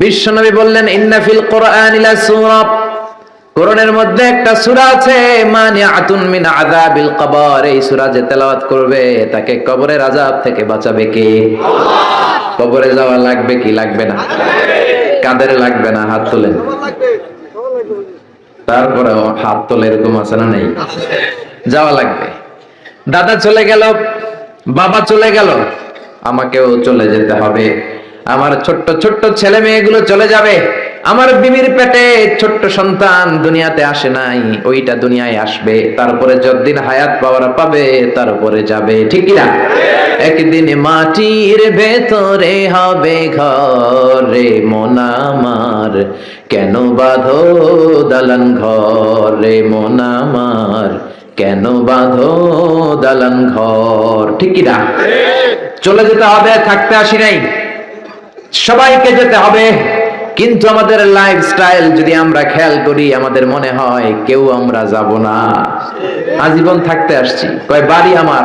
বিশ্বনবী বললেন, ইন্না ফিল কোরআনি লাসূরা, কোরআনের মধ্যে একটা সূরা আছে মানিআতুন মিন আযাবিল কবর। এই সূরা যে তেলাওয়াত করবে তাকে কবরের আযাব থেকে বাঁচাবে কে? আল্লাহ। কবরে যাওয়া লাগবে কি লাগবে না? কাদের লাগবে না? হাত তোলেন। তারপরে হাত তোলে, এরকম আছে না নেই? যাওয়া লাগবে। দাদা চলে গেল, বাবা চলে গেল, আমাকেও চলে যেতে হবে। আমার ছোট্ট ছোট্ট ছেলে মেয়েগুলো চলে যাবে। আমার বিবির পেটে ছোট্ট সন্তান দুনিয়াতে আসে নাই, ওইটা দুনিয়ায় আসবে। তারপরে যতদিন হায়াত পাওয়ার পাবে তারপরে যাবে, ঠিক না? একদিন মাটির ভেতরে হবে ঘর রে মন আমার, কেন বাঁধো দালান ঘর রে মন আমার, কেন বাঁধো দালান ঘর, ঠিক না? চলে যেতে হবে, থাকতে আসি নাই, সবাইকে যেতে হবে। কিন্তু আমাদের লাইফস্টাইল যদি আমরা খেয়াল করি, আমাদের মনে হয় কেউ আমরা যাব না, আজীবন থাকতে আসছি। কয় বাড়ি আমার,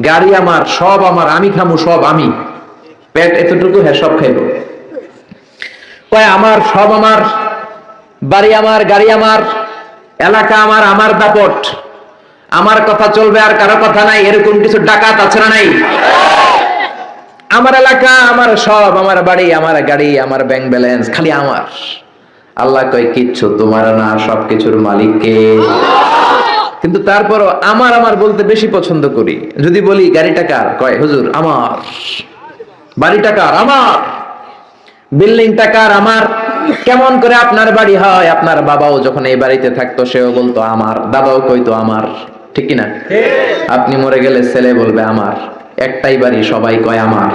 গাড়ি আমার, সব আমার, আমি খামু সব আমি, পেট এতটুকু, হ্যাঁ সব খাইব। কয় আমার সব আমার, বাড়ি আমার, গাড়ি আমার, এলাকা আমার, আমার দাপট, আমার কথা চলবে আর কারো কথা নাই, এরকম কিছু ডাকাত আছে না নাই? আমার এলাকা, আমার সব, আমার বাড়ি, আমার গাড়ি, আমার ব্যাংক ব্যালেন্স, খালি আমার। আল্লাহ কয় কিচ্ছু তোমার না, সবকিছুর মালিক কে? কিন্তু তারপরও আমার আমার বলতে বেশি পছন্দ করি। যদি বলি গাড়িটা কার, কয় হুজুর আমার। বাড়িটা কার? আমার। বিল্ডিংটা কার? আমার। কেমন করে আপনার বাড়ি হয়? আপনার বাবাও যখন এই বাড়িতে থাকতো সেও বলতো আমার, দাদাও কইতো আমার, ঠিক কি না? আপনি মরে গেলে ছেলে বলবে আমার। একটাই বাড়ি, সবাই কয় আমার।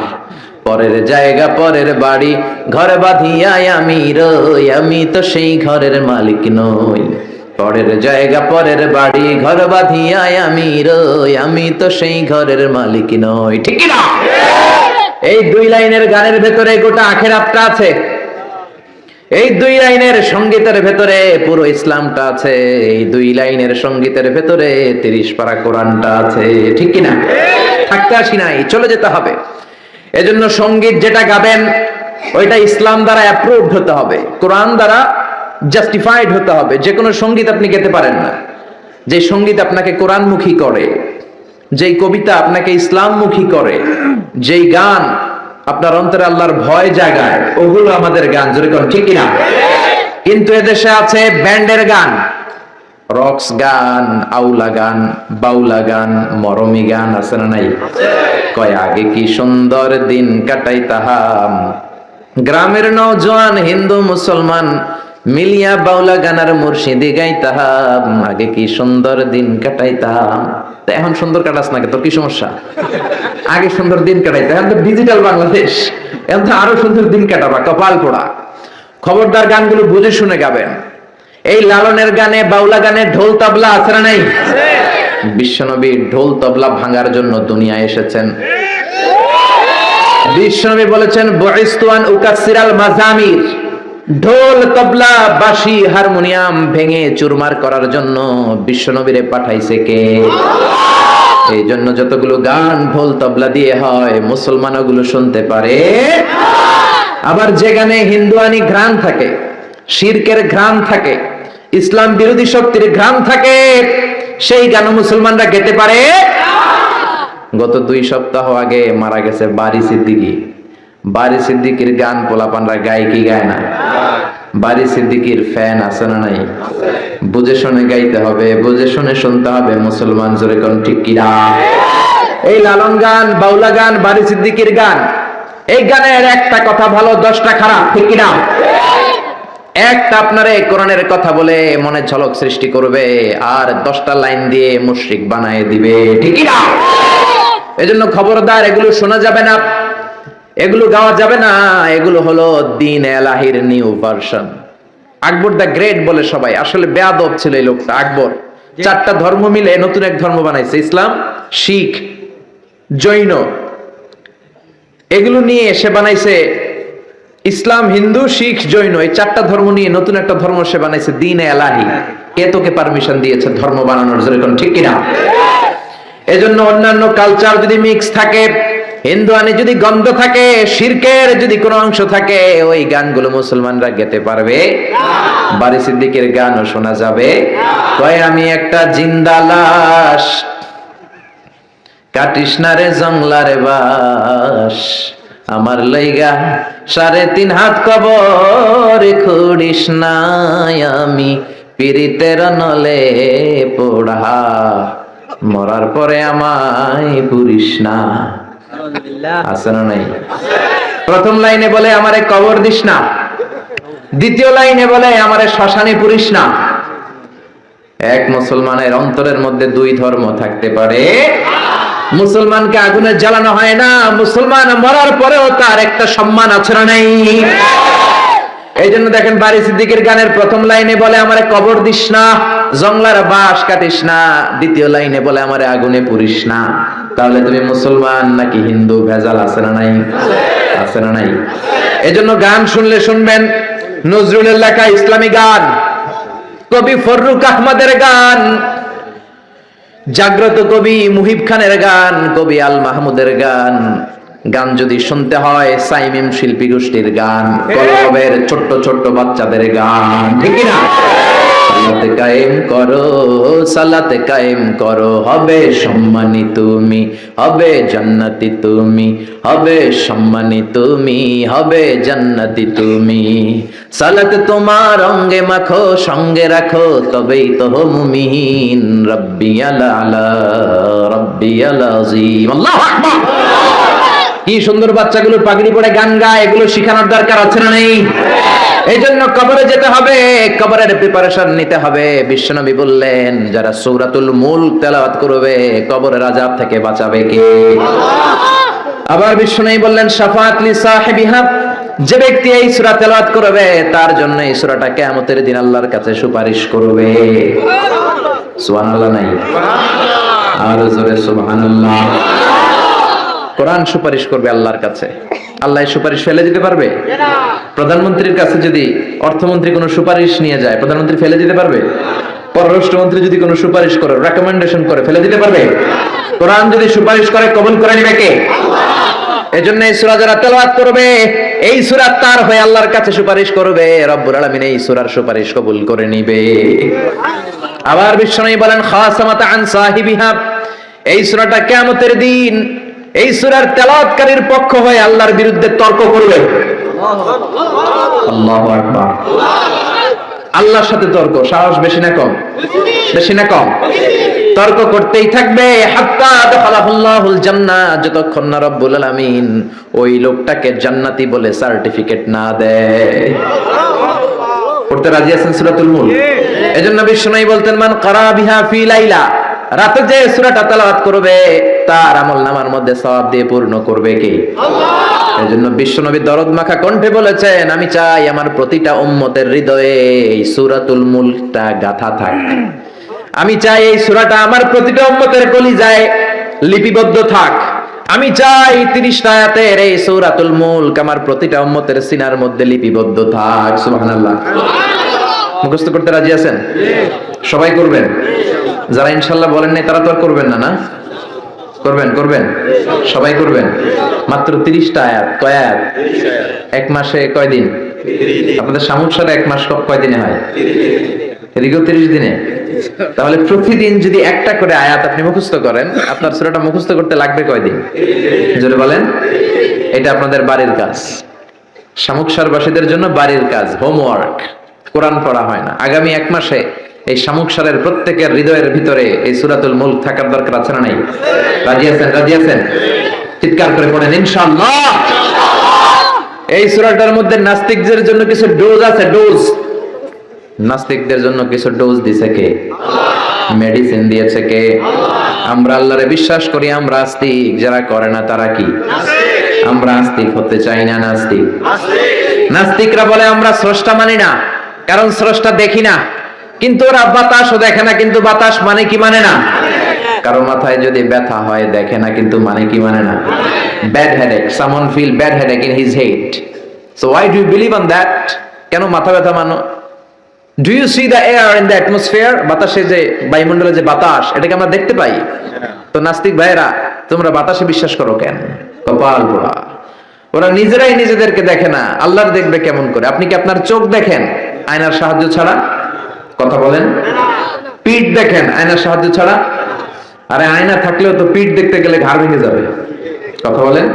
পরের জায়গা পরের বাড়ি, ঘর বাঁধিয়াই আমি রই, আমি তো সেই ঘরের মালিক নই। পরের জায়গা পরের বাড়ি, ঘর বাঁধিয়াই আমি রই, আমি তো সেই ঘরের মালিক নই, ঠিক কি না? এই দুই লাইনের গানের ভেতরে গোটা আখিরাতটা আছে। এই দুই লাইনের সঙ্গীতের ভেতরে পুরো ইসলামটা আছে। এই দুই লাইনের সঙ্গীতের ভেতরে 30 পারা কোরআনটা আছে, ঠিক কি না? থাকতে আসি নাই, চলে যেতে হবে। এজন্য সঙ্গীত যেটা গাবেন ওইটা ইসলাম দ্বারা অ্যাপ্রুভড হতে হবে, কোরআন দ্বারা জাস্টিফাইড হতে হবে। যে কোনো সঙ্গীত আপনি গেতে পারেন না। যে সঙ্গীত আপনাকে কোরআনমুখী করে, যেই কবিতা আপনাকে ইসলামমুখী করে, যেই গান আপনার অন্তরে আল্লাহর ভয় জাগায়, ওগুলো আমাদের গান, জোরে কোন ঠিক কিনা? কিন্তু এদেশে আছে ব্যান্ডের গান, রক্স গান, আউলা গান, বাউলা গান, মরমি গান, আছে না নাই? কয় আগে কি সুন্দর দিন কাটাইতাম, গ্রামের নওজোয়ান হিন্দু মুসলমান মিলিয়া বাউলা গান আর মুর্শিদি গাইতাম, আগে কি সুন্দর দিন কাটাইতাম। তা এখন সুন্দর কাটাস না, তোর কি সমস্যা? আগে সুন্দর দিন কাটাইতে, এখন তো ডিজিটাল বাংলাদেশ, এখন তো আরো সুন্দর দিন কাটাবা, কপাল পোড়া। খবরদার গানগুলো বুঝে শুনে গাবেন। এই লালনের গানে, বাউলা গানে ঢোল তবলা আছে না নাই? বিশ্বনবী ঢোল তবলা ভাঙার জন্য দুনিয়ায় এসেছেন। বিশ্বনবী বলেছেন বুইসতু আন উকাসসিরাল মাজামির, ঢোল তবলা বাঁশি হারমোনিয়াম ভেঙে চুরমার করার জন্য বিশ্বনবীরে পাঠাইছে কে? এই জন্য যতগুলো গান ঢোল তবলা দিয়ে হয় মুসলমান ওগুলো শুনতে পারে। আবার যে গানে হিন্দুয়ানি ঘ্রাণ থাকে, শিরকের ঘ্রাণ থাকে, ইসলাম বিরোধী শক্তির ঘ্রাণ থাকে, সেই গান মুসলমানরা গেতে পারে। গত 2 সপ্তাহ আগে মারা গেছে বারি সিদ্দিকী। বারি সিদ্দিকীর গান পোলাপানরা গায় কি গায় না? বারি সিদ্দিকীর ফ্যান আছে না নাই? বুঝে শুনে গাইতে হবে, বুঝে শুনে শুনতে হবে। মুসলমান জোরে কোন ঠিক কিনা? এই লালন গান, বাউলা গান, বারি সিদ্দিকীর গান, এই গানের একটা কথা ভালো, 10টা খারাপ, ঠিক কিনা? একটা আপনারে কোরআনের কথা বলে মনে ঝলক সৃষ্টি করবে, আর 10টা লাইন দিয়ে মুশরিক বানায় দিবে, ঠিক কিনা? এজন্য খবরদার, এগুলো শোনা যাবে না, এগুলো গাওয়া যাবে না। এগুলো হলো দ্বীন এলাহির new version. Akbar the great বলে সবাই, আসলে বেয়াদব ছিল এই লোকটা। আকবর 4টা ধর্ম মিলে নতুন এক ধর্ম বানাইছে, ইসলাম, শিখ, জৈন, এগুলো নিয়ে সে বানাইছে ইসলাম, হিন্দু, শিখ, জৈন, এই 4টা ধর্ম নিয়ে নতুন একটা ধর্ম সে বানাইছে, দ্বীন এলাহি। কে তোকে পারমিশন দিয়েছে ধর্ম বানানোর? যেরকম ঠিক কিনা? এজন্য অন্যান্য কালচার যদি মিক্স থাকে, হিন্দুয়ানি যদি গন্ধ থাকে, শিরকের যদি কোনো অংশ থাকে, ওই গানগুলো মুসলমানরা গেতে পারবে না। বারি সিদ্দিকের গানও শোনা যাবে না। কয় আমি একটা জিন্দা লাশ, কাটিস না রে জংলারে বাস, আমার লইগা 3.5 হাত কবর খুঁড়িস নাই, আমি পীড়িতের নলে পোড়া, মরার পরে আমায় পুরিস না। আছে না নাই? প্রথম লাইনে বলে আমারে কবর দিস না, দ্বিতীয় লাইনে বলে আমারে শ্মশানে পুরিস না। এক মুসলমানের অন্তরের মধ্যে দুই ধর্ম থাকতে পারে। মুসলমানকে আগুনে জ্বালানো হয় না, মুসলমান মরার পরেও তার একটা সম্মান আছে না নাই? এই জন্য দেখেন বারি সিদ্দিকের গানের প্রথম লাইনে বলে আমারে কবর দিস না, জংলার বাঁশ কাটিস না, দ্বিতীয় লাইনে বলে আমারে আগুনে পুরিস না। তাহলে তুমি মুসলমান নাকি হিন্দু? ভেজাল আছে না নাই? আছে না নাই? এই জন্য গান শুনলে শুনবেন নজরুলের লেখা ইসলামী গান, কবি ফররুক আহমদের গান, জাগ্রত কবি মুহিব খানের গান, কবি আল মাহমুদের গান। গান যদি শুনতে হয় সাইমিম শিল্পী গোষ্ঠীর গান, কলরবের ছোট্ট ছোট্ট বাচ্চাদের গান, ঠিক না? সালাতে কায়েম করো, সালাতে কায়েম করো, হবে সম্মানী তুমি, হবে জান্নাতি তুমি, হবে সম্মানী তুমি, হবে জান্নাতি তুমি। সালাত তোমার অঙ্গে মাখো, সঙ্গে রাখো, তবেই তো মুমিন। রাব্বিয়াল আলা, রাব্বিয়াল আযীম। আল্লাহু আকবার। কি সুন্দর বাচ্চাগুলো পাগড়ি পরে গান গায়, এগুলো শিখানোর দরকার আছে না নেই? এই জন্য কবরে যেতে হবে, কবরের প্রিপারেশন নিতে হবে। বিশ্বনবী বললেন যারা সূরাতুল মুলক তেলাওয়াত করবে কবরের আযাব থেকে বাঁচাবে কে? আবার বিশ্বনবী বললেন শাফাআত লি সাহিবিহা, যে ব্যক্তি এই সূরা তেলাওয়াত করবে তার জন্য এই সূরাটা কিয়ামতের দিন আল্লাহর কাছে সুপারিশ করবে। সুবহানাল্লাহ নাই? আর জোরে সুবহানাল্লাহ। কোরআন সুপারিশ করবে আল্লাহর কাছে। আল্লাহ সুপারিশ ফেলে দিতে পারবে? প্রধানমন্ত্রীর কাছে যদি অর্থমন্ত্রী কোনো সুপারিশ নিয়ে যায়, প্রধানমন্ত্রী ফেলে দিতে পারবে? পররাষ্ট্রমন্ত্রী যদি কোনো সুপারিশ করে, রেকমেন্ডেশন করে, ফেলে দিতে পারবে? কোরআন যদি সুপারিশ করে, কবুল করে নিবে কে? এজন্য এই সূরা যারা তেলাওয়াত করবে, এই সূরা তার হয়ে আল্লাহর কাছে সুপারিশ করবে, রব্বুল আলামিন এই সূরার সুপারিশ কবুল করে নিবে। আবার বিশ্বনবী বলেন খাসামাত আন সাহিবিহা, এই সূরাটা কিয়ামতের দিন এই সূরার তেলাওয়াতকারীর পক্ষ হয়ে আল্লাহর বিরুদ্ধে তর্ক করবে। আল্লাহু আকবার। আল্লাহর সাথে তর্ক, সাহস বেশি না কম? বেশি না কম? তর্ক করতেই থাকবে হাত্তা দাখালাহুল্লাহুল জান্নাহ, যতক্ষণ না রব্বুল আলামিন ওই লোকটাকে জান্নাতি বলে সার্টিফিকেট না দেয়। পড়তে রাজি আছেন সূরাতুল মুলক? এজন্য বিশ্বনবী বলতেন মান ক্বারা বিহা ফি লাইলা, রাতে যে সূরাটা তেলাওয়াত করবে তার আমলনামার মধ্যে সওয়াব দিয়ে পূর্ণ করবে কে? আল্লাহ। এজন্য বিশ্বনবী দরদ মাখা কণ্ঠে বলেছেন আমি চাই আমার প্রতিটা উম্মতের হৃদয়ে এই সূরাতুল মুলকটা গাঁথা থাক। আমি চাই এই সূরাটা আমার প্রতিটা উম্মতের কলিজায় লিপিবদ্ধ থাক। আমি চাই 30 আয়াতের এই সূরাতুল মুলক আমার প্রতিটা উম্মতের সিনার মধ্যে লিপিবদ্ধ থাক। সুবহানাল্লাহ। মুখস্থ করতে রাজি আছেন? সবাই করবেন? যারা ইনশাআল্লাহ বলেন নাই তারা তো আর করবেন না, না? করবেন? করবেন? সবাই করবেন? মাত্র 30টা আয়াত। কয় আয়াত? এক মাসে কয় দিন? আপনাদের সামুদ্রিক সালে এক মাস কয় দিনে হয়? দীর্ঘ 30 দিনে। তাহলে প্রতিদিন যদি একটা করে আয়াত আপনি মুখস্থ করেন, আপনার সূরাটা মুখস্থ করতে লাগবে কয় দিন? জোরে বলেন। এটা আপনাদের বাড়ির কাজ, শামুকসারবাসীদের জন্য বাড়ির কাজ, হোমওয়ার্ক। কোরআন পড়া হয় না। আগামী এক মাসে এই শামুকসারের প্রত্যেকের হৃদয়ের ভিতরে এই সূরাতুল মুলক থাকার দরকার আছে না নাই? রাজি আছেন? রাজি আছেন? চিৎকার করে পড়েন ইনশাআল্লাহ। এই সূরাটার মধ্যে নাস্তিকদের জন্য কিছু ডোজ আছে, ডোজ। নাস্তিকদের জন্য কিছু ডোজ দিয়েছে কে? মেডিসিন দিয়েছে কে? আমরা আল্লাহরে বিশ্বাস করি, আমরা আস্তিক। যারা করে না তারা কি? আমরা আস্তিক হতে চাই না, নাস্তিক। নাস্তিকরা বলে আমরা স্রষ্টা মানি না, কারণ স্রষ্টা দেখি না। কিন্তু ওরা বাতাসও দেখে না, কিন্তু বাতাস মানে কি মানে না? কারো মাথায় যদি ব্যথা হয় দেখে না, কিন্তু মানে কি মানে না? Bad headache, someone feel bad headache in his head, so why do you believe on that? কেন মাথা ব্যথা মানো? Do you see the air in the atmosphere? বাতাসে যে বায়ুমণ্ডলে যে বাতাস, এটাকে আমরা দেখতে পাই। তো নাস্তিক ভাইরা তোমরা বাতাসে বিশ্বাস করো কেন? কপাল পোড়া। ওরা নিজেরাই নিজেদেরকে দেখে না, আল্লাহর দেখবে কেমন করে? আপনি কি আপনার চোখ দেখেন আয়নার সাহায্য ছাড়া? কথা বলেন। পিঠ দেখেন আয়নার সাহায্য ছাড়া? আরে আয়না থাকলেও তো পিঠ দেখতে গেলে ঘাড় ভেঙে যাবে। কথা বলেন।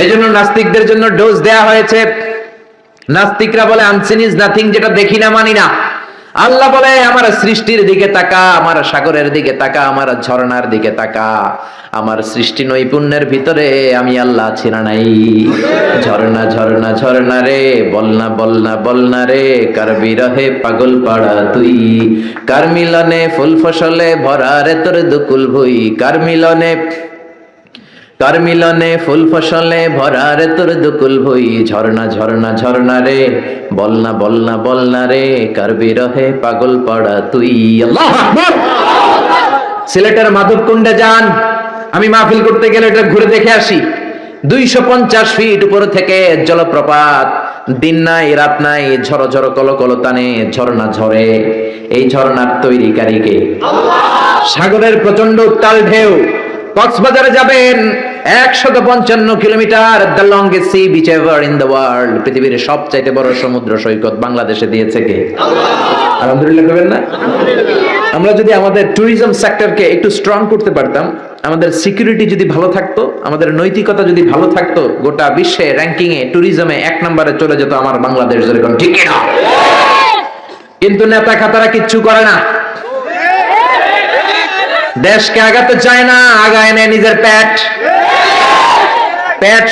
এই জন্য নাস্তিকদের জন্য ডোজ দেয়া হয়েছে। নাস্তিকরা বলে আনসিন ইজ নাথিং, যেটা দেখি না মানি না। আল্লাহ বলে আমার সৃষ্টির দিকে তাকা, আমার সাগরের দিকে তাকা, আমার ঝর্ণার দিকে তাকা। আমার সৃষ্টি নৈপুণ্যের ভিতরে আমি আল্লাহ আছি না নাই? ঝর্ণা ঝর্ণা ঝর্ণা রে, বলনা বলনা বলনা রে, কার বিরহে পাগল পাড়া তুই, কার মিলনে ফুল ফসলে ভরা রে তোর দুকুল ভুই, কার মিলনে ফুল ফসলে ভরা রে তোর দুকুল ভুই, ঝর্ণা ঝর্ণা ঝর্ণা রে, বলনা বলনা বলনা রে, কার বিরহে পাগল পাড়া তুই। আল্লাহু আকবার। সিলেটের মাধবকুণ্ডে যান, আমি মাহফিল করতে গেলে এটা ঘুরে দেখে আসি। 250 ফিট উপর থেকে জলপ্রপাত, দিন নাই রাত নাই, ঝড়ো ঝড়ো কলো কলো টানে ঝর্ণা ঝরে। এই ঝর্ণার তৈরিকারী কে? আল্লাহ। সাগরের প্রচন্ড উত্তাল ঢেউ। কক্সবাজারে যাবেন, 155 kilometre, the longest sea beach ever in the world. পৃথিবীর সবচাইতে বড় সমুদ্র সৈকত বাংলাদেশে দিয়েছে কে? আল্লাহ। আলহামদুলিল্লাহ করবেন না? আমরা যদি আমাদের ট্যুরিজম সেক্টরকে একটু স্ট্রং করতে পারতাম, আমাদের সিকিউরিটি যদি ভালো থাকতো, আমাদের নৈতিকতা যদি ভালো থাকতো, গোটা বিশ্বে র্যাঙ্কিং এ ট্যুরিজমে 1 নম্বরে চলে যেত আমার বাংলাদেশ, যেরকম, ঠিক না? কিন্তু নেতা খাতারা কিচ্ছু করে না, দেশকে আগাতে চায় না, আগায় নেয় নিজের পেট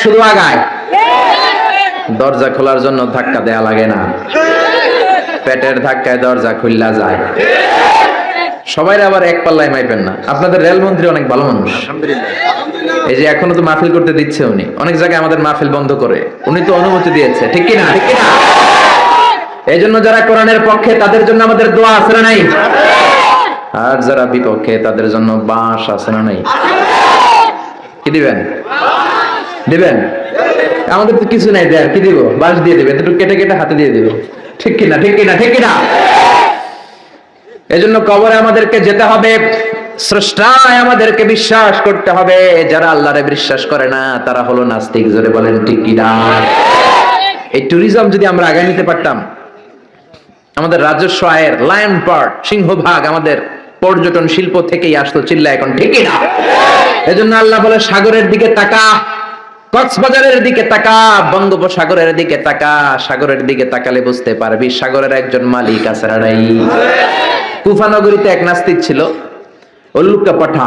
শুধু আগায়। দরজা খোলার জন্য ধাক্কা দেয়া লাগে না, পেটের ধাক্কায় দরজা খুললা যায়। সবাই আবার এক পাল্লায় মাইপেন না। আপনাদের রেলমন্ত্রী অনেক ভালো মানুষ, এই যে এখনো তো মাহফিল করতে দিচ্ছে উনি, অনেক জায়গায় আমাদের মাহফিল বন্ধ করে, উনি তো অনুমতি দিয়েছে, ঠিক কিনা? ঠিক কিনা? এই জন্য যারা কোরআনের পক্ষে তাদের জন্য আমাদের দোয়া আছে না নাই? আর যারা বিপক্ষে তাদের জন্য বাঁশ আছে না নাই? কি দিবেন? দিবেন? আমাদের তো কিছু নাই দেয়ার, কি দিব? বাঁশ দিয়ে দেবে, একটু কেটে কেটে হাতে দিয়ে দেবে, ঠিক কিনা? ঠিক কিনা? ঠিক কিনা? এজন্য কবরে আমাদেরকে যেতে হবে, স্রষ্টায় আমাদেরকে বিশ্বাস করতে হবে। যারা আল্লাহরে বিশ্বাস করে না তারা হলো নাস্তিক। জোরে বলেন ঠিক কিনা? এই ট্যুরিজম যদি আমরা আগায় নিতে পারতাম, আমাদের রাজস্ব আয়ের লায়ন পার্ট, সিংহভাগ আমাদের পর্যটন শিল্প থেকেই আসতো, চিল্লা এখন ঠিক কিনা? এজন্য আল্লাহ বলে সাগরের দিকে তাকা, কক্সবাজারের দিকে তাকা, বঙ্গোপসাগরের দিকে তাকা। সাগরের দিকে তাকালে বুঝতে পারবি সাগরের একজন মালিক আছে না নাই? কুফানগরীতে এক নাস্তিক ছিল, উল্লুকা পাঠা,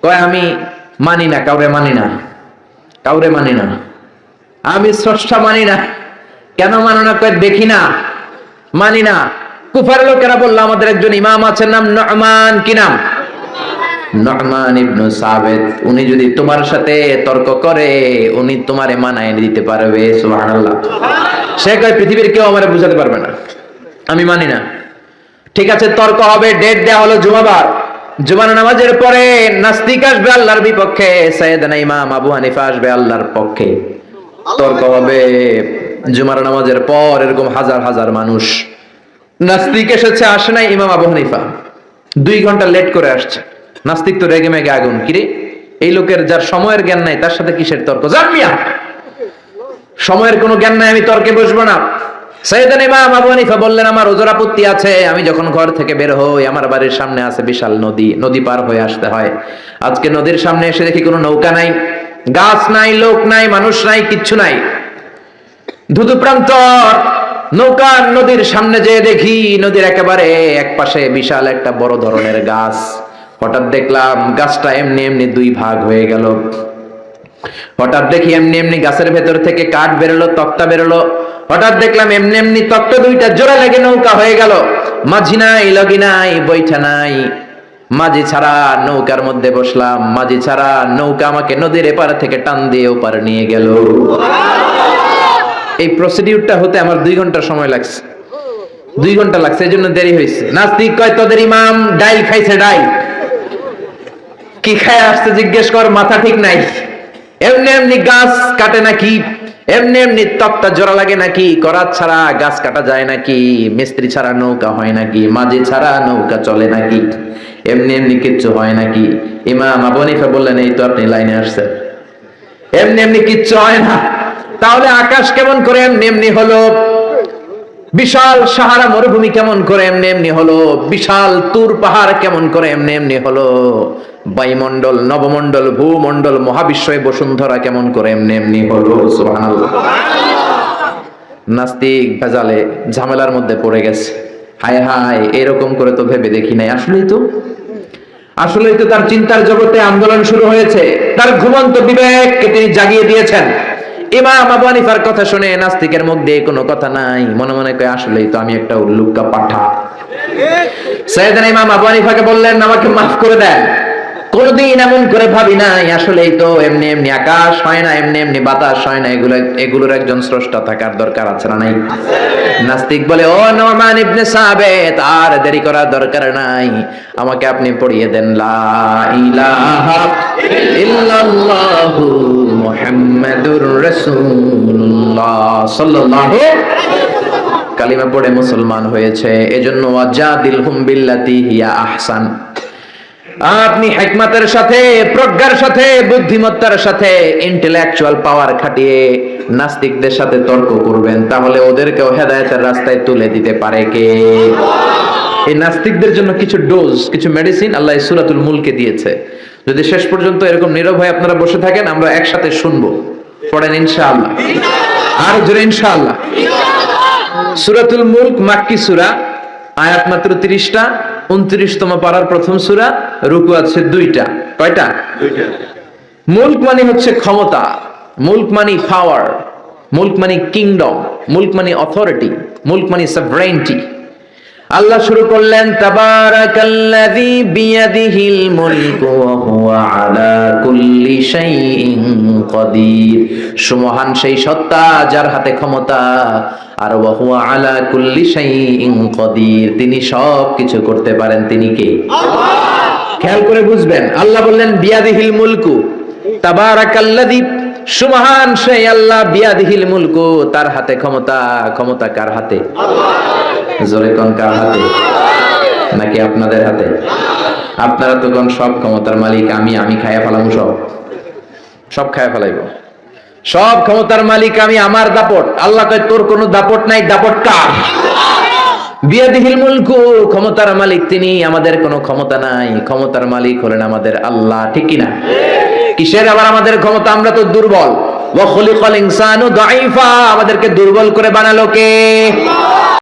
কয় আমি মানি না, কাউরে মানি না, কাউরে মানি না, আমি স্রষ্টা মানি না। কেন মানো না? কয় দেখি না, মানি না। কুফার লোকেরা বলল আমাদের একজন ইমাম আছেন, নাম নু'মান। কি নাম? নু'মান ইবনে সাবিত। উনি যদি তোমার সাথে তর্ক করে উনি তোমারে মানায় দিতে পারবে। সুবহানাল্লাহ। সে কয় পৃথিবীর কেউ আমারে বুঝাতে পারবে না, আমি মানি না। ঠিক আছে, তর্ক হবে, ডেট দেয়া হলো জুমাবার। জুমার নামাজের পরে নাস্তিক আসবে আল্লাহর বিপক্ষে, সাইয়েদনা ইমাম আবু হানিফা আসবে আল্লাহর পক্ষে। তর্ক হবে জুমার নামাজের পর, এরকম হাজার হাজার মানুষ। নাস্তিক এসেছে, আসে নাই ইমাম আবু হানিফা, 2 ঘন্টা লেট করে আসছে। নাস্তিক তো রেগে মেগে আগুন, কিরে এই লোকের যার সময়ের জ্ঞান নাই তার সাথে কিসের তর্ক? জামিয়া, সময়ের কোনো জ্ঞান নাই, আমি তর্কে বসবো না। সাইয়েদনা ইমাম আবু হানিফা বললেন আমার ওজর আপত্তি আছে। আমি যখন ঘর থেকে বের হই আমার বাড়ির সামনে আছে বিশাল নদী, নদী পার হয়ে আসতে হয়। আজকে নদীর সামনে এসে দেখি কোনো নৌকা নাই, গাছ নাই, লোক নাই, মানুষ নাই, কিচ্ছু নাই, ধুধু প্রান্তর। নৌকা নদীর সামনে যেয়ে দেখি নদীর একেবারে এক পাশে বিশাল একটা বড় ধরনের গাছ। হঠাৎ দেখলাম গাছটা এমনি এমনি 2 ভাগ হয়ে গেল। হঠাৎ দেখি এমনি এমনি গাছের ভেতর থেকে কাঠ বেরোলো, তক্তা বেরোলো। হঠাৎ দেখলাম এমনি এমনি তক্তা 2টা জোড়া লেগে নৌকা হয়ে গেল। মাঝি নাই, লগি নাই, বৈঠা নাই, মাঝি ছাড়া নৌকার মধ্যে বসলাম। মাঝি ছাড়া নৌকা আমাকে নদীর এপার থেকে টান দিয়ে ওপার নিয়ে গেল। এই প্রসিডিউরটা হতে আমার 2 ঘন্টা সময় লাগছে, 2 ঘন্টা লাগছে, এই জন্য দেরি হয়েছে। নাস্তিক কয় তোদের ইমাম ডাইল খাইছে, ডাইল কি খায় আসতে জিজ্ঞেস কর, মাথা ঠিক নাই। এমনি এমনি গাছ কাটে নাকি? এমনি এমনি তক্তা জোড়া লাগে নাকি? করাত ছাড়া গাছ কাটা যায় নাকি? মিস্ত্রি ছাড়া নৌকা হয় নাকি? মাঝি ছাড়া নৌকা চলে নাকি? এমনি এমনি কিচ্ছু হয় নাকি? ইমাম আবু হানিফা বললেন এই তো আপনি লাইনে আসছেন। এমনি এমনি কিচ্ছু হয় না। তাহলে আকাশ কেমন করে এমনি এমনি হলো? বিশাল সাহারা মরুভূমি কেমন করে এমনি এমনি হলো? বিশাল তুর পাহাড় কেমন করে এমনি এমনি হলো? বায়ুমণ্ডল, নবমণ্ডল, ভূমণ্ডল, মহাবিশ্বয় বসুন্ধরা কেমন করে এমনি এমনি হলো? সুবহানাল্লাহ। নাস্তিক ভেজালে ঝামেলার মধ্যে পড়ে গেছে। হায় হায়, এরকম করে তো ভেবে দেখি নাই। আসলেই তো তার চিন্তার জগতে আন্দোলন শুরু হয়েছে। তার ঘুমন্ত বিবেককে তিনি জাগিয়ে দিয়েছেন। ইমাম আবু হানিফার কথা শুনে নাস্তিকের মুখ দিয়ে কোনো কথা নাই, মনে মনে কয় আসলেই তো আমি একটা উল্লুকা পাঠা। সাইয়েদনা ইমাম আবু হানিফাকে বললেন, আমাকে মাফ করে দেন, কোনদিন এমন করে ভাবি নাই। আসলেই তো এমনি এমনি আকাশ হয় না, এমনি এমনি বাতাস হয় না, এগুলোর একজন স্রষ্টা থাকার দরকার আছে না নাই? নাস্তিক বলে, ও নোমান ইবনে সাবিত, আর দেরি করার দরকার নাই, আমাকে আপনি পড়িয়ে দেন লা ইলাহা ইল্লাল্লাহু মুহাম্মাদুর রাসূলুল্লাহ সাল্লাল্লাহু। কালিমা পড়ে মুসলমান হয়েছে। এজন্য ওয়াজাদিলহুম বিল্লাতি হিয়া আহসান। আপনি হিকমতের সাথে, প্রজ্ঞার সাথে, বুদ্ধিমত্তার সাথে, ইন্টেলেকচুয়াল পাওয়ার খাটিয়ে নাস্তিকদের সাথে তর্ক করবেন, তাহলে ওদেরকেও হেদায়েতের রাস্তায় তুলে দিতে পারে কে? এই নাস্তিকদের জন্য কিছু ডোজ, কিছু মেডিসিন আল্লাহ সূরাতুল মুলকে দিয়েছে। যদি শেষ পর্যন্ত এরকম নীরব হয়ে আপনারা বসে থাকেন, আমরা একসাথে শুনবো। পড়েন ইনশাআল্লাহ, আর জোরে ইনশাআল্লাহ। সূরাতুল মুলক মাক্কি সূরা, আয়াত মাত্র 30টা, 29তম পারার প্রথম সূরা, রুকু আছে 2টা। কয়টা? 2টা। মুলক মানে হচ্ছে ক্ষমতা, মুলক মানে পাওয়ার, মুলক মানে কিংডম, মুলক মানে অথরিটি, মুলক মানে সভরেইনটি। আল্লাহ শুরু করলেন, তাবারাকাল্লাযী বিয়াদিহিল মুলকু ওয়া হুয়া আলা কুল্লি শাইইন কাদির। সুমহান সেই সত্তা যার হাতে ক্ষমতা, আর ওয়া হুয়া আলা কুল্লি শাইইন কাদির, তিনি সব কিছু করতে পারেন। তিনি কে? আল্লাহ। খেয়াল করে বুঝবেন, আল্লাহ বললেন বিয়াদিহিল মুলকু, তাবারাকাল্লাযী, সুমহান সেই আল্লাহ, বিয়াদিহিল মুলকু, তার হাতে ক্ষমতা। ক্ষমতা কার হাতে? আল্লাহ। জোরে কোন কার হাতে? নাকি আপনাদের হাতে? আপনারা তো কোন সব ক্ষমতার মালিক, আমি খায়া ফেলাম, সব খায়া ফেলাইব, সব ক্ষমতার মালিক আমি, আমার দাপট। আল্লাহ কয় তোর কোনো দাপট নাই, দাপট কার? বিয়াদিহিল মুলকু, ক্ষমতার মালিক তিনি, আমাদের কোনো ক্ষমতা নাই। ক্ষমতার মালিক হলেন আমাদের আল্লাহ, ঠিক কি না? কিসের আবার আমাদের ক্ষমতা? আমরা তো দুর্বল। ওয়া খুলিকাল ইনসানু দাঈফা, আমাদেরকে দুর্বল করে বানালো কে?